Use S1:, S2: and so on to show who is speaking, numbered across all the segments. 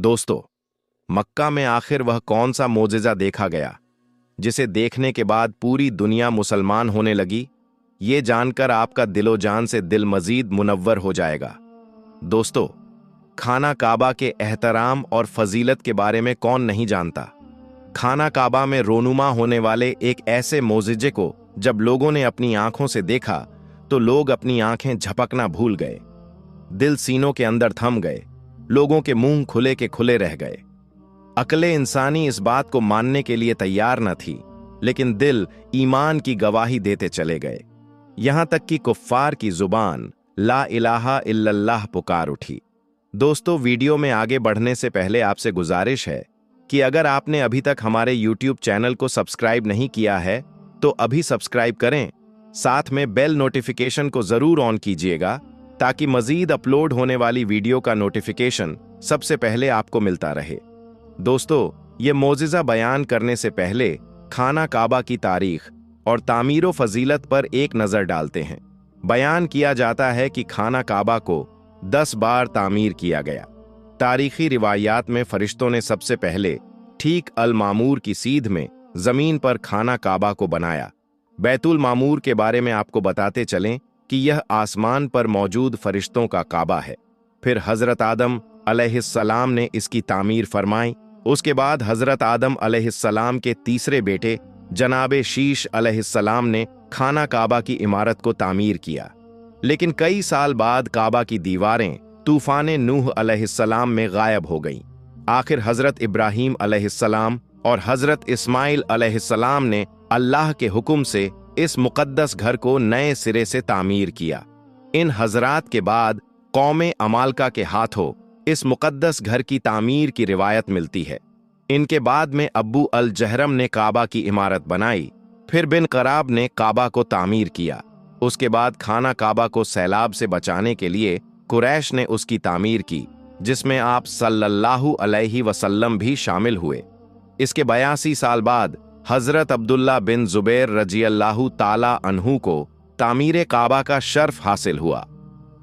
S1: दोस्तों, मक्का में आखिर वह कौन सा मोजिज़ा देखा गया जिसे देखने के बाद पूरी दुनिया मुसलमान होने लगी? ये जानकर आपका दिलो जान से दिल मजीद मुनव्वर हो जाएगा। दोस्तों, खाना काबा के एहतराम और फजीलत के बारे में कौन नहीं जानता। खाना काबा में रोनुमा होने वाले एक ऐसे मोजिज़े को जब लोगों ने अपनी आंखों से देखा तो लोग अपनी आंखें झपकना भूल गए, दिल सीनों के अंदर थम गए, लोगों के मुंह खुले के खुले रह गए। अक्ले इंसानी इस बात को मानने के लिए तैयार न थी, लेकिन दिल ईमान की गवाही देते चले गए। यहां तक कि कुफ्फार की जुबान ला इलाहा इल्लल्लाह पुकार उठी। दोस्तों, वीडियो में आगे बढ़ने से पहले आपसे गुजारिश है कि अगर आपने अभी तक हमारे यूट्यूब चैनल को सब्सक्राइब नहीं किया है तो अभी सब्सक्राइब करें, साथ में बेल नोटिफिकेशन को जरूर ऑन कीजिएगा ताकि मजीद अपलोड होने वाली वीडियो का नोटिफिकेशन सबसे पहले आपको मिलता रहे। दोस्तों, ये मोजिज़ा बयान करने से पहले खाना काबा की तारीख और तामीर व फजीलत पर एक नज़र डालते हैं। बयान किया जाता है कि खाना काबा को 10 बार तामीर किया गया। तारीखी रिवायात में फरिश्तों ने सबसे पहले ठीक अल मामूर की सीध में जमीन पर खाना काबा को बनाया। बैतुल मामूर के बारे में आपको बताते चलें कि यह आसमान पर मौजूद फरिश्तों का काबा है। फिर हजरत आदम अलैहिस्सलाम ने इसकी तामीर फरमाई। उसके बाद हजरत आदम अलैहिस्सलाम के तीसरे बेटे जनाबे शीश अलैहिस्सलाम ने खाना काबा की इमारत को तामीर किया। लेकिन कई साल बाद काबा की दीवारें तूफान नूह अलैहिस्सलाम में गायब हो गईं। आखिर हजरत इब्राहीम अलैहिस्सलाम और हजरत इस्माइल अलैहिस्सलाम ने अल्लाह के हुक्म से इस मुकद्दस घर को नए सिरे से तामीर किया। इन हजरात के बाद कौमे अमालका के हाथों इस मुकद्दस घर की तामीर की रिवायत मिलती है। इनके बाद में अब्बू अल जहरम ने काबा की इमारत बनाई। फिर बिन कराब ने काबा को तामीर किया। उसके बाद खाना काबा को सैलाब से बचाने के लिए कुरैश ने उसकी तामीर की, जिसमें आप सल्लल्लाहु अलैहि वसल्लम भी शामिल हुए। इसके 82 साल बाद हजरत अब्दुल्ला बिन जुबैर रजियल्लाहु ताला अन्हु को तामीर काबा का शर्फ हासिल हुआ।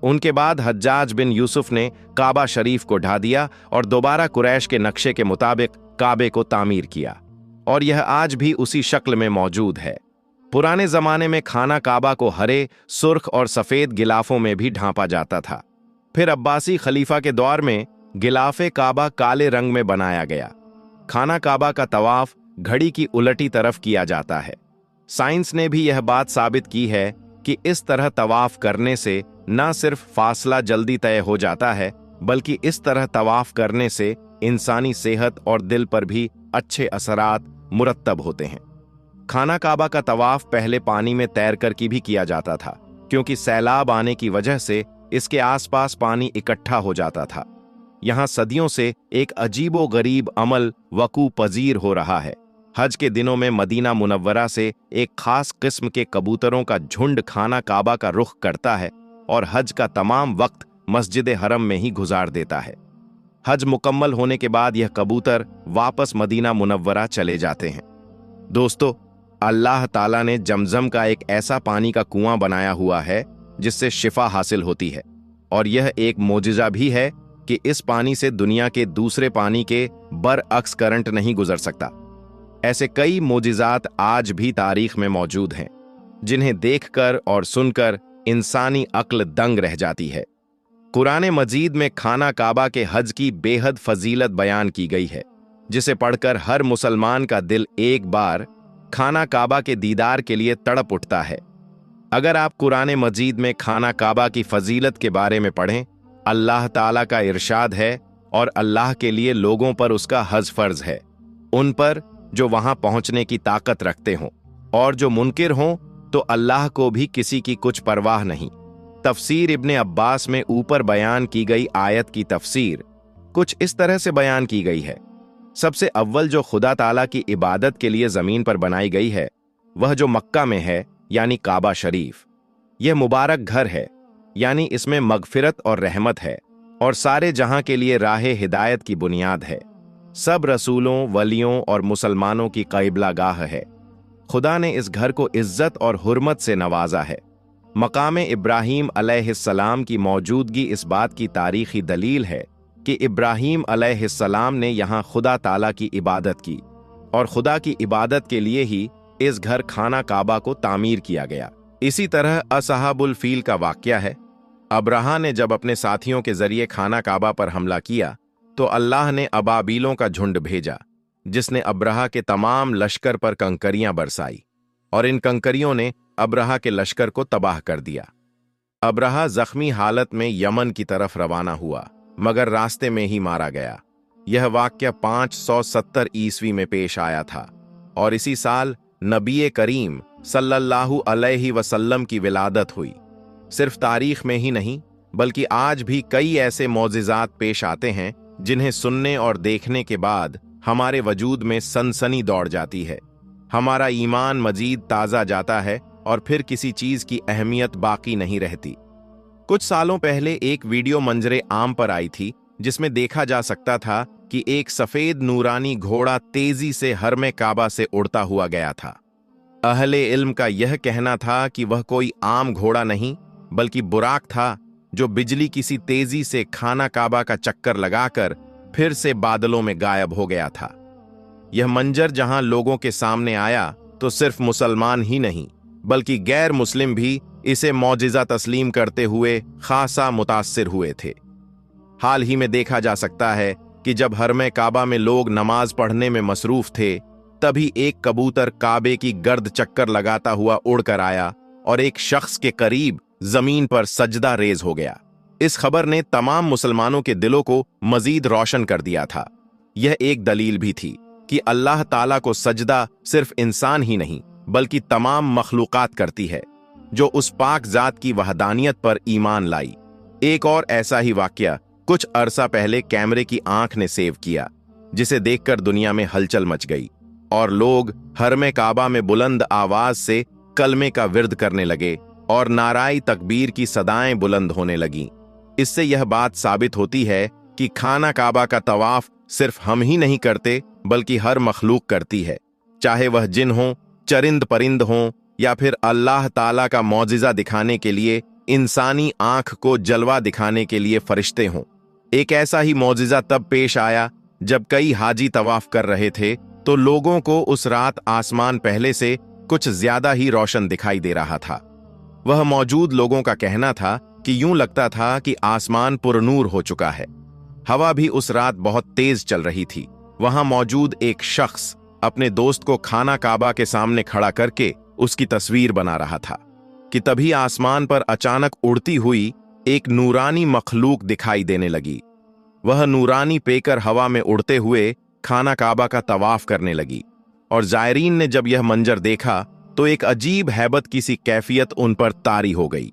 S1: उनके बाद हज्जाज बिन यूसुफ ने काबा शरीफ को ढा दिया और दोबारा कुरैश के नक्शे के मुताबिक काबे को तामीर किया, और यह आज भी उसी शक्ल में मौजूद है। पुराने जमाने में खाना काबा को हरे, सुर्ख और सफेद गिलाफों में भी ढांपा जाता था। फिर अब्बासी खलीफा के दौर में गिलाफे काबा काले रंग में बनाया गया। खाना काबा का तवाफ घड़ी की उलटी तरफ किया जाता है। साइंस ने भी यह बात साबित की है कि इस तरह तवाफ करने से न सिर्फ फासला जल्दी तय हो जाता है, बल्कि इस तरह तवाफ करने से इंसानी सेहत और दिल पर भी अच्छे असरात मुरत्तब होते हैं। खाना काबा का तवाफ पहले पानी में तैरकर की भी किया जाता था, क्योंकि सैलाब आने की वजह से इसके आसपास पानी इकट्ठा हो जाता था। यहां सदियों से एक अजीबो गरीब अमल वकू पजीर हो रहा है। हज के दिनों में मदीना मुनव्वरा से एक खास किस्म के कबूतरों का झुंड खाना काबा का रुख करता है और हज का तमाम वक्त मस्जिद हरम में ही गुजार देता है। हज मुकम्मल होने के बाद यह कबूतर वापस मदीना मुनव्वरा चले जाते हैं। दोस्तों, अल्लाह ताला ने जमजम का एक ऐसा पानी का कुआं बनाया हुआ है जिससे शिफा हासिल होती है, और यह एक मोजिज़ा भी है कि इस पानी से दुनिया के दूसरे पानी के बरअक्स करंट नहीं गुजर सकता। ऐसे कई मोजिज़ात आज भी तारीख में मौजूद हैं, जिन्हें देखकर और सुनकर इंसानी अक्ल दंग रह जाती है। कुरान मजीद में खाना काबा के हज की बेहद फजीलत बयान की गई है, जिसे पढ़कर हर मुसलमान का दिल एक बार खाना काबा के दीदार के लिए तड़प उठता है। अगर आप कुरान मजीद में खाना काबा की फजीलत के बारे में पढ़ें, अल्लाह ताला का इरशाद है और अल्लाह के लिए लोगों पर उसका हज फर्ज है, उन पर जो वहां पहुंचने की ताकत रखते हों, और जो मुनकिर हों तो अल्लाह को भी किसी की कुछ परवाह नहीं। तफसीर इब्ने अब्बास में ऊपर बयान की गई आयत की तफसीर कुछ इस तरह से बयान की गई है। सबसे अव्वल जो खुदा ताला की इबादत के लिए जमीन पर बनाई गई है, वह जो मक्का में है, यानी काबा शरीफ। यह मुबारक घर है, यानी इसमें मगफिरत और रहमत है, और सारे जहां के लिए राह हिदायत की बुनियाद है। सब रसूलों, वलियों और मुसलमानों की क़िबला गाह है। खुदा ने इस घर को इज्जत और हुर्मत से नवाजा है। मकाम इब्राहीम अलैहिस्सलाम की मौजूदगी इस बात की तारीखी दलील है कि इब्राहीम अलैहिस्सलाम ने यहाँ खुदा ताला की इबादत की और खुदा की इबादत के लिए ही इस घर खाना काबा को तामीर किया गया। इसी तरह असहाबुल फील का वाक़या है। अब्राहा ने जब अपने साथियों के जरिए खाना काबा पर हमला किया तो अल्लाह ने अबाबीलों का झुंड भेजा, जिसने अब्राहा के तमाम लश्कर पर कंकरियां बरसाई और इन कंकरियों ने अब्राहा के लश्कर को तबाह कर दिया। अब्राहा जख्मी हालत में यमन की तरफ रवाना हुआ, मगर रास्ते में ही मारा गया। यह वाक़या 570 ईस्वी में पेश आया था और इसी साल नबी करीम सल्लल्लाहु अलैहि वसल्लम की विलादत हुई। सिर्फ तारीख में ही नहीं बल्कि आज भी कई ऐसे मौजिज़ात पेश आते हैं जिन्हें सुनने और देखने के बाद हमारे वजूद में सनसनी दौड़ जाती है, हमारा ईमान मजीद ताज़ा जाता है और फिर किसी चीज़ की अहमियत बाकी नहीं रहती। कुछ सालों पहले एक वीडियो मंजरे आम पर आई थी जिसमें देखा जा सकता था कि एक सफ़ेद नूरानी घोड़ा तेजी से हरमे काबा से उड़ता हुआ गया था। अहले इल्म का यह कहना था कि वह कोई आम घोड़ा नहीं बल्कि बुराक था, जो बिजली किसी तेजी से खाना काबा का चक्कर लगाकर फिर से बादलों में गायब हो गया था। यह मंजर जहां लोगों के सामने आया तो सिर्फ मुसलमान ही नहीं बल्कि गैर मुस्लिम भी इसे मौजिज़ा तस्लीम करते हुए खासा मुतासिर हुए थे। हाल ही में देखा जा सकता है कि जब हरमे काबा में लोग नमाज पढ़ने में मसरूफ थे, तभी एक कबूतर काबे की गर्द चक्कर लगाता हुआ उड़कर आया और एक शख्स के करीब जमीन पर सजदा रेज हो गया। इस खबर ने तमाम मुसलमानों के दिलों को मजीद रोशन कर दिया था। यह एक दलील भी थी कि अल्लाह ताला को सजदा सिर्फ इंसान ही नहीं बल्कि तमाम मखलूकात करती है, जो उस पाक जात की वहदानियत पर ईमान लाई। एक और ऐसा ही वाकया कुछ अरसा पहले कैमरे की आंख ने सेव किया, जिसे देखकर दुनिया में हलचल मच गई और लोग हरमे काबा में बुलंद आवाज से कलमे का विर्द करने लगे और नाराए तकबीर की सदाएं बुलंद होने लगीं। इससे यह बात साबित होती है कि खाना काबा का तवाफ सिर्फ हम ही नहीं करते बल्कि हर मखलूक करती है, चाहे वह जिन हों, चरिंद परिंद हों या फिर अल्लाह ताला का मौजिज़ा दिखाने के लिए इंसानी आंख को जलवा दिखाने के लिए फरिश्ते हों। एक ऐसा ही मौजिज़ा तब पेश आया जब कई हाजी तवाफ कर रहे थे तो लोगों को उस रात आसमान पहले से कुछ ज्यादा ही रोशन दिखाई दे रहा था। वह मौजूद लोगों का कहना था कि यूं लगता था कि आसमान पुरनूर हो चुका है। हवा भी उस रात बहुत तेज चल रही थी। वहां मौजूद एक शख्स अपने दोस्त को खाना काबा के सामने खड़ा करके उसकी तस्वीर बना रहा था कि तभी आसमान पर अचानक उड़ती हुई एक नूरानी मखलूक दिखाई देने लगी। वह नूरानी पेकर हवा में उड़ते हुए खाना काबा का तवाफ करने लगी और जायरीन ने जब यह मंजर देखा तो एक अजीब हैबत की सी कैफियत उन पर तारी हो गई।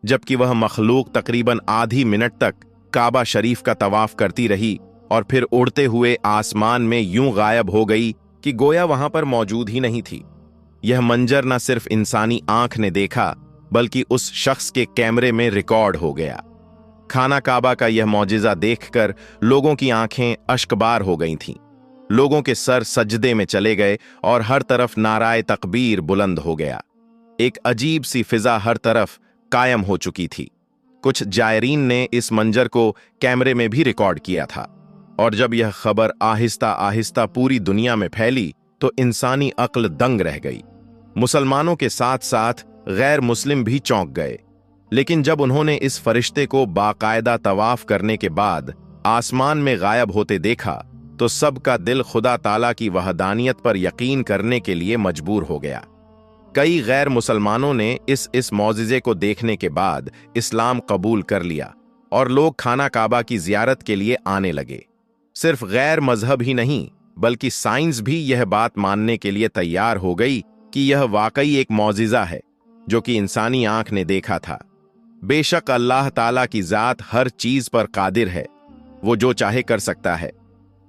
S1: जबकि वह मखलूक तकरीबन आधी मिनट तक काबा शरीफ का तवाफ करती रही और फिर उड़ते हुए आसमान में यूं गायब हो गई कि गोया वहां पर मौजूद ही नहीं थी। यह मंजर न सिर्फ इंसानी आंख ने देखा बल्कि उस शख्स के कैमरे में रिकॉर्ड हो गया। खाना काबा का यह मौजिज़ा देखकर लोगों की आंखें अश्कबार हो गई थीं। लोगों के सर सजदे में चले गए और हर तरफ नाराए तकबीर बुलंद हो गया। एक अजीब सी फिजा हर तरफ कायम हो चुकी थी। कुछ जायरीन ने इस मंजर को कैमरे में भी रिकॉर्ड किया था और जब यह खबर आहिस्ता आहिस्ता पूरी दुनिया में फैली तो इंसानी अक्ल दंग रह गई। मुसलमानों के साथ साथ गैर मुस्लिम भी चौंक गए। लेकिन जब उन्होंने इस फरिश्ते को बाकायदा तवाफ करने के बाद आसमान में गायब होते देखा तो सबका दिल खुदा ताला की वहदानियत पर यकीन करने के लिए मजबूर हो गया। कई गैर मुसलमानों ने इस मौजिज़े को देखने के बाद इस्लाम कबूल कर लिया और लोग खाना काबा की जियारत के लिए आने लगे। सिर्फ गैर मजहब ही नहीं बल्कि साइंस भी यह बात मानने के लिए तैयार हो गई कि यह वाकई एक मौजिज़ा है जो कि इंसानी आंख ने देखा था। बेशक अल्लाह ताला की जात हर चीज पर कादिर है, वो जो चाहे कर सकता है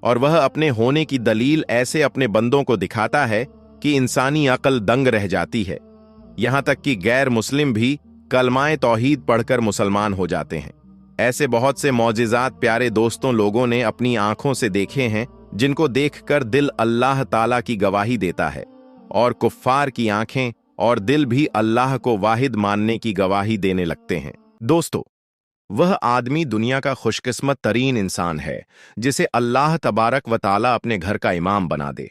S1: और वह अपने होने की दलील ऐसे अपने बंदों को दिखाता है कि इंसानी अक्ल दंग रह जाती है। यहां तक कि गैर मुस्लिम भी कलमाए तौहीद पढ़कर मुसलमान हो जाते हैं। ऐसे बहुत से मौजिज़ात प्यारे दोस्तों लोगों ने अपनी आंखों से देखे हैं जिनको देखकर दिल अल्लाह ताला की गवाही देता है और कुफ्फार की आंखें और दिल भी अल्लाह को वाहिद मानने की गवाही देने लगते हैं। दोस्तों, वह आदमी दुनिया का खुशकिस्मत तरीन इंसान है जिसे अल्लाह तबारक व ताला अपने घर का इमाम बना दे।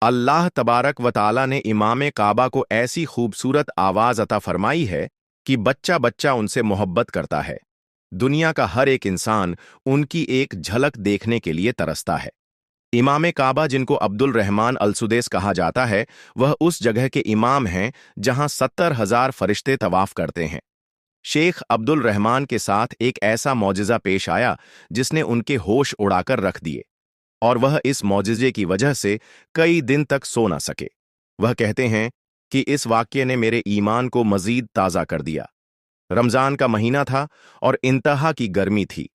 S1: अल्लाह तबारक व ताला ने इमाम काबा को ऐसी खूबसूरत आवाज अता फरमाई है कि बच्चा बच्चा उनसे मोहब्बत करता है। दुनिया का हर एक इंसान उनकी एक झलक देखने के लिए तरसता है। इमाम काबा, जिनको अब्दुल रहमान अल सुदैस कहा जाता है, वह उस जगह के इमाम हैं जहां 70,000 फरिश्ते तवाफ करते हैं। शेख अब्दुल रहमान के साथ एक ऐसा मौजिज़ा पेश आया जिसने उनके होश उड़ाकर रख दिए, और वह इस मौजिज़े की वजह से कई दिन तक सो न सके। वह कहते हैं कि इस वाक़ये ने मेरे ईमान को मज़ीद ताज़ा कर दिया। रमज़ान का महीना था और इंतहा की गर्मी थी।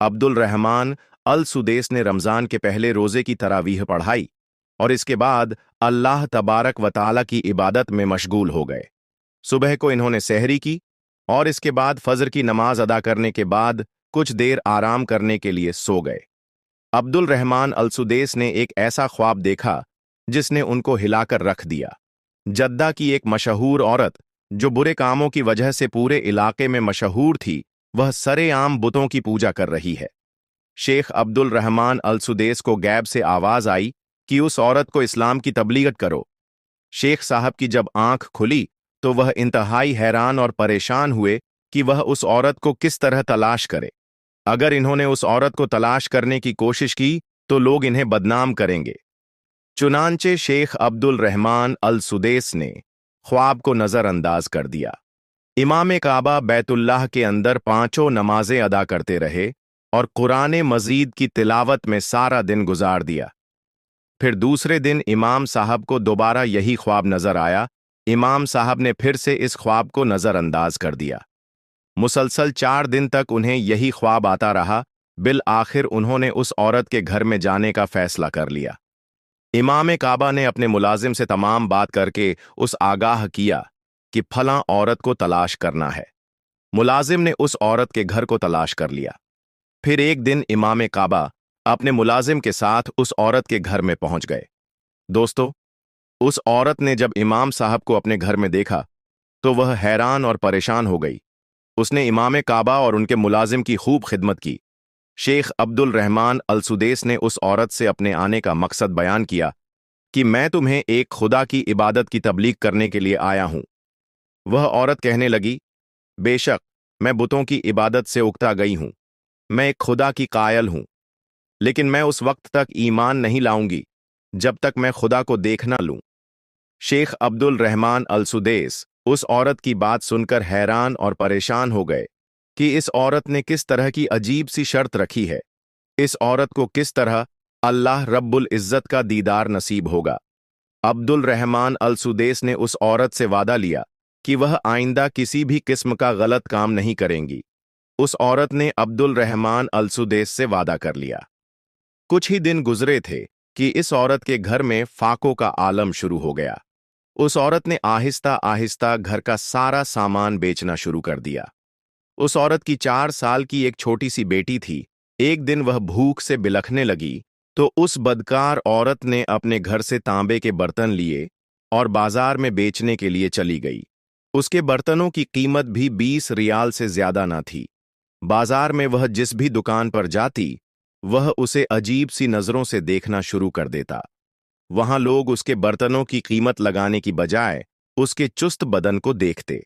S1: अब्दुल रहमान अल सुदैस ने रमज़ान के पहले रोज़े की तरावीह पढ़ाई और इसके बाद अल्लाह तबारक व ताला की इबादत में मशगूल हो गए। सुबह को इन्होंने सहरी की और इसके बाद फजर की नमाज अदा करने के बाद कुछ देर आराम करने के लिए सो गए। अब्दुल रहमान अल सुदैस ने एक ऐसा ख्वाब देखा जिसने उनको हिलाकर रख दिया। जद्दा की एक मशहूर औरत, जो बुरे कामों की वजह से पूरे इलाके में मशहूर थी, वह सरेआम बुतों की पूजा कर रही है। शेख अब्दुल रहमान अल सुदैस को गैब से आवाज आई कि उस औरत को इस्लाम की तबलीगत करो। शेख साहब की जब आंख खुली तो वह इंतहाई हैरान और परेशान हुए कि वह उस औरत को किस तरह तलाश करे। अगर इन्होंने उस औरत को तलाश करने की कोशिश की तो लोग इन्हें बदनाम करेंगे। चुनांचे शेख अब्दुल रहमान अल सुदैस ने ख्वाब को नजरअंदाज कर दिया। इमाम काबा बैतुल्लाह के अंदर पांचों नमाजें अदा करते रहे और कुरान मजीद की तिलावत में सारा दिन गुजार दिया। फिर दूसरे दिन इमाम साहब को दोबारा यही ख्वाब नजर आया। इमाम साहब ने फिर से इस ख्वाब को नजरअंदाज कर दिया। मुसलसल 4 दिन तक उन्हें यही ख्वाब आता रहा। बिल आखिर उन्होंने उस औरत के घर में जाने का फैसला कर लिया। इमाम काबा ने अपने मुलाजिम से तमाम बात करके उस आगाह किया कि फलां औरत को तलाश करना है। मुलाजिम ने उस औरत के घर को तलाश कर लिया। फिर एक दिन इमाम काबा अपने मुलाजिम के साथ उस औरत के घर में पहुंच गए। दोस्तों, उस औरत ने जब इमाम साहब को अपने घर में देखा तो वह हैरान और परेशान हो गई। उसने इमाम काबा और उनके मुलाजिम की खूब खिदमत की। शेख अब्दुल रहमान अल सुदैस ने उस औरत से अपने आने का मकसद बयान किया कि मैं तुम्हें एक खुदा की इबादत की तबलीग करने के लिए आया हूं। वह औरत कहने लगी, बेशक मैं बुतों की इबादत से उकता गई हूं। मैं एक खुदा की कायल हूं, लेकिन मैं उस वक्त तक ईमान नहीं लाऊंगी जब तक मैं खुदा को देख ना लूं। शेख अब्दुल रहमान अल सुदैस उस औरत की बात सुनकर हैरान और परेशान हो गए कि इस औरत ने किस तरह की अजीब सी शर्त रखी है। इस औरत को किस तरह अल्लाह रब्बुल इज्जत का दीदार नसीब होगा। अब्दुल रहमान अल सुदैस ने उस औरत से वादा लिया कि वह आइंदा किसी भी किस्म का गलत काम नहीं करेंगी। उस औरत ने अब्दुल रहमान अल सुदैस से वादा कर लिया। कुछ ही दिन गुजरे थे कि इस औरत के घर में फाकों का आलम शुरू हो गया। उस औरत ने आहिस्ता आहिस्ता घर का सारा सामान बेचना शुरू कर दिया। उस औरत की 4 साल की एक छोटी सी बेटी थी। एक दिन वह भूख से बिलखने लगी तो उस बदकार औरत ने अपने घर से तांबे के बर्तन लिए और बाजार में बेचने के लिए चली गई। उसके बर्तनों की कीमत भी 20 रियाल से ज्यादा न थी। बाजार में वह जिस भी दुकान पर जाती, वह उसे अजीब सी नजरों से देखना शुरू कर देता। वहां लोग उसके बर्तनों की कीमत लगाने की बजाय उसके चुस्त बदन को देखते।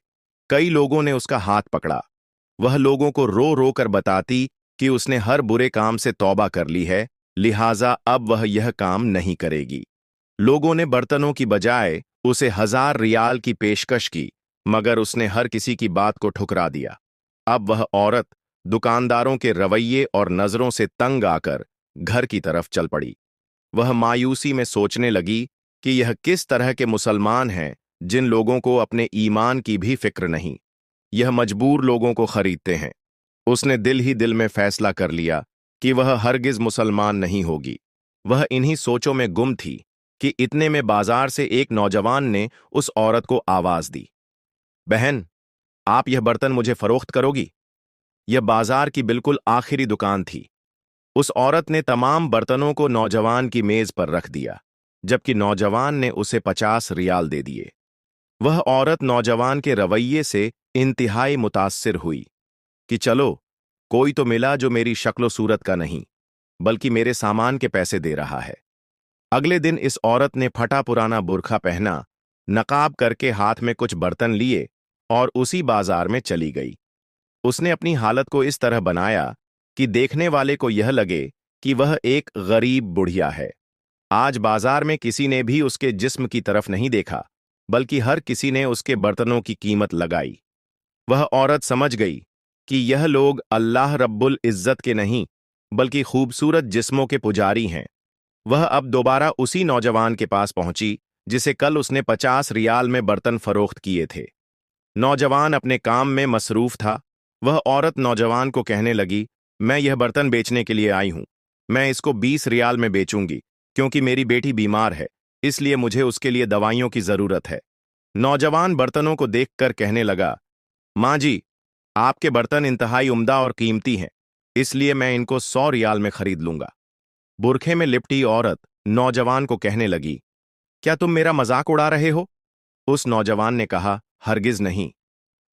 S1: कई लोगों ने उसका हाथ पकड़ा। वह लोगों को रो रो कर बताती कि उसने हर बुरे काम से तौबा कर ली है, लिहाजा अब वह यह काम नहीं करेगी। लोगों ने बर्तनों की बजाय उसे 1000 रियाल की पेशकश की, मगर उसने हर किसी की बात को ठुकरा दिया। अब वह औरत दुकानदारों के रवैये और नजरों से तंग आकर घर की तरफ चल पड़ी। वह मायूसी में सोचने लगी कि यह किस तरह के मुसलमान हैं जिन लोगों को अपने ईमान की भी फिक्र नहीं। यह मजबूर लोगों को खरीदते हैं। उसने दिल ही दिल में फैसला कर लिया कि वह हरगिज मुसलमान नहीं होगी। वह इन्हीं सोचों में गुम थी कि इतने में बाजार से एक नौजवान ने उस औरत को आवाज दी, बहन, आप यह बर्तन मुझे फरोख्त करोगी? यह बाजार की बिल्कुल आखिरी दुकान थी। उस औरत ने तमाम बर्तनों को नौजवान की मेज पर रख दिया, जबकि नौजवान ने उसे 50 रियाल दे दिए। वह औरत नौजवान के रवैये से इंतहाई मुतासिर हुई कि चलो, कोई तो मिला जो मेरी शक्ल सूरत का नहीं बल्कि मेरे सामान के पैसे दे रहा है। अगले दिन इस औरत ने फटा पुराना बुर्खा पहना, नकाब करके हाथ में कुछ बर्तन लिए और उसी बाजार में चली गई। उसने अपनी हालत को इस तरह बनाया कि देखने वाले को यह लगे कि वह एक गरीब बुढ़िया है। आज बाजार में किसी ने भी उसके जिस्म की तरफ नहीं देखा, बल्कि हर किसी ने उसके बर्तनों की कीमत लगाई। वह औरत समझ गई कि यह लोग अल्लाह रब्बुल इज्जत के नहीं बल्कि खूबसूरत जिस्मों के पुजारी हैं। वह अब दोबारा उसी नौजवान के पास पहुंची जिसे कल उसने 50 रियाल में बर्तन फरोख्त किए थे। नौजवान अपने काम में मसरूफ था। वह औरत नौजवान को कहने लगी, मैं यह बर्तन बेचने के लिए आई हूं। मैं इसको 20 रियाल में बेचूंगी क्योंकि मेरी बेटी बीमार है, इसलिए मुझे उसके लिए दवाइयों की जरूरत है। नौजवान बर्तनों को देखकर कहने लगा, माँ जी, आपके बर्तन इंतहाई उम्दा और कीमती हैं, इसलिए मैं इनको 100 रियाल में खरीद लूंगा। बुरखे में लिपटी औरत नौजवान को कहने लगी, क्या तुम मेरा मजाक उड़ा रहे हो? उस नौजवान ने कहा, हरगिज नहीं।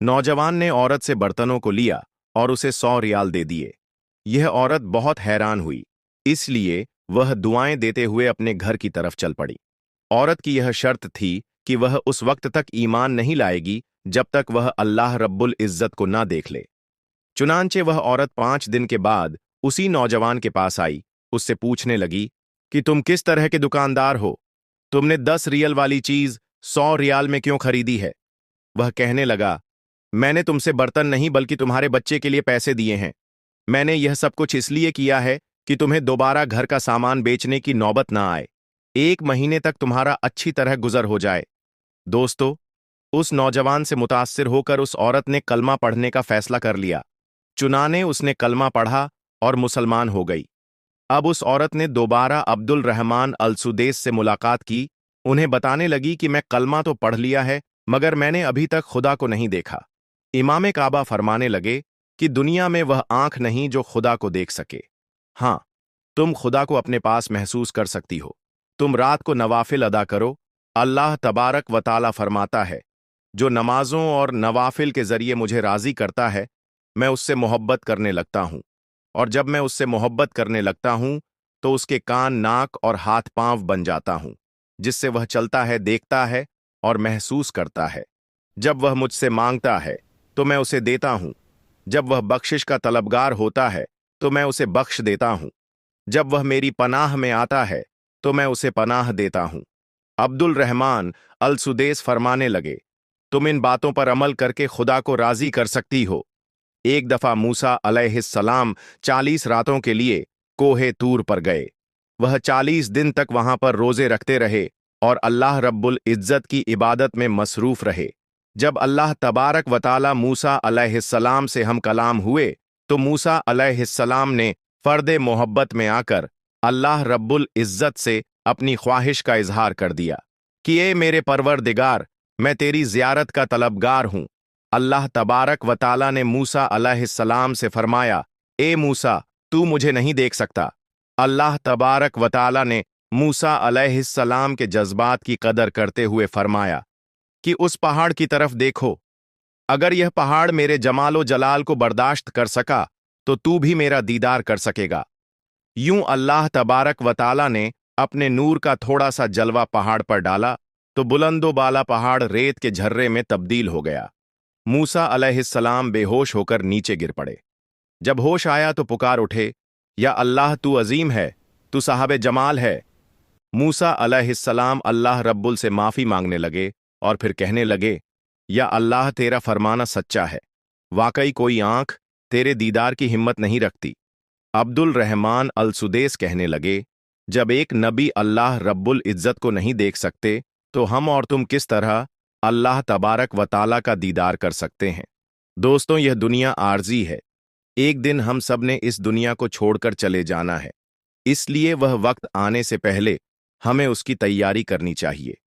S1: नौजवान ने औरत से बर्तनों को लिया और उसे 100 रियाल दे दिए। यह औरत बहुत हैरान हुई, इसलिए वह दुआएं देते हुए अपने घर की तरफ चल पड़ी। औरत की यह शर्त थी कि वह उस वक्त तक ईमान नहीं लाएगी जब तक वह अल्लाह रब्बुल इज्जत को ना देख ले। चुनांचे वह औरत 5 दिन के बाद उसी नौजवान के पास आई, उससे पूछने लगी कि तुम किस तरह के दुकानदार हो? तुमने 10 रियल वाली चीज 100 रियाल में क्यों खरीदी है? वह कहने लगा, मैंने तुमसे बर्तन नहीं बल्कि तुम्हारे बच्चे के लिए पैसे दिए हैं। मैंने यह सब कुछ इसलिए किया है कि तुम्हें दोबारा घर का सामान बेचने की नौबत ना आए, 1 महीने तक तुम्हारा अच्छी तरह गुजर हो जाए। दोस्तों, उस नौजवान से मुतासिर होकर उस औरत ने कलमा पढ़ने का फैसला कर लिया। चुनाने उसने कलमा पढ़ा और मुसलमान हो गई। अब उस औरत ने दोबारा अब्दुल रहमान अल सुदैस से मुलाकात की। उन्हें बताने लगी कि मैं कलमा तो पढ़ लिया है, मगर मैंने अभी तक खुदा को नहीं देखा। इमाम काबा फरमाने लगे कि दुनिया में वह आंख नहीं जो खुदा को देख सके। हाँ, तुम खुदा को अपने पास महसूस कर सकती हो। तुम रात को नवाफिल अदा करो। अल्लाह तबारक व ताला फरमाता है, जो नमाजों और नवाफिल के जरिए मुझे राजी करता है, मैं उससे मोहब्बत करने लगता हूं, और जब मैं उससे मोहब्बत करने लगता हूं तो उसके कान, नाक और हाथ पांव बन जाता हूं, जिससे वह चलता है, देखता है और महसूस करता है। जब वह मुझसे मांगता है तो मैं उसे देता हूं। जब वह बख्शिश का तलबगार होता है तो मैं उसे बख्श देता हूं। जब वह मेरी पनाह में आता है तो मैं उसे पनाह देता हूं। अब्दुल रहमान अल सुदैस फरमाने लगे, तुम इन बातों पर अमल करके खुदा को राजी कर सकती हो। एक दफा मूसा अलैहिस्सलाम 40 रातों के लिए कोहे तूर पर गए। वह 40 दिन तक वहां पर रोजे रखते रहे और अल्लाह रब्बुल इज्जत की इबादत में मसरूफ रहे। जब अल्लाह तबारक व ताला मूसा अलैहिस्सलाम से हम कलाम हुए तो मूसा अलैहिस्सलाम ने फर्दे मोहब्बत में आकर अल्लाह रब्बुल इज्जत से अपनी ख्वाहिश का इजहार कर दिया कि ए मेरे परवरदिगार, मैं तेरी ज़ियारत का तलबगार हूं। अल्लाह तबारक व ताला ने मूसा अलैहिस्सलाम से फरमाया, ए मूसा, तू मुझे नहीं देख सकता। अल्लाह तबारक व ताला ने मूसा अलैहिस्सलाम के जज्बात की कदर करते हुए फरमाया कि उस पहाड़ की तरफ देखो। अगर यह पहाड़ मेरे जमालो जलाल को बर्दाश्त कर सका तो तू भी मेरा दीदार कर सकेगा। यूं अल्लाह तबारक व ताला ने अपने नूर का थोड़ा सा जलवा पहाड़ पर डाला तो बुलंदो बाला पहाड़ रेत के झर्रे में तब्दील हो गया। मूसा अलैहिस्सलाम बेहोश होकर नीचे गिर पड़े। जब होश आया तो पुकार उठे, या अल्लाह, तू अजीम है, तू साहब जमाल है। मूसा अलैहिस्सलाम अल्लाह रब्बुल से माफी मांगने लगे और फिर कहने लगे, या अल्लाह, तेरा फरमाना सच्चा है, वाकई कोई आंख तेरे दीदार की हिम्मत नहीं रखती। अब्दुल रहमान अल सुदैस कहने लगे, जब एक नबी अल्लाह रब्बुल इज्जत को नहीं देख सकते तो हम और तुम किस तरह अल्लाह तबारक व ताला का दीदार कर सकते हैं। दोस्तों, यह दुनिया आर्जी है। एक दिन हम सब ने इस दुनिया को छोड़कर चले जाना है, इसलिए वह वक्त आने से पहले हमें उसकी तैयारी करनी चाहिए।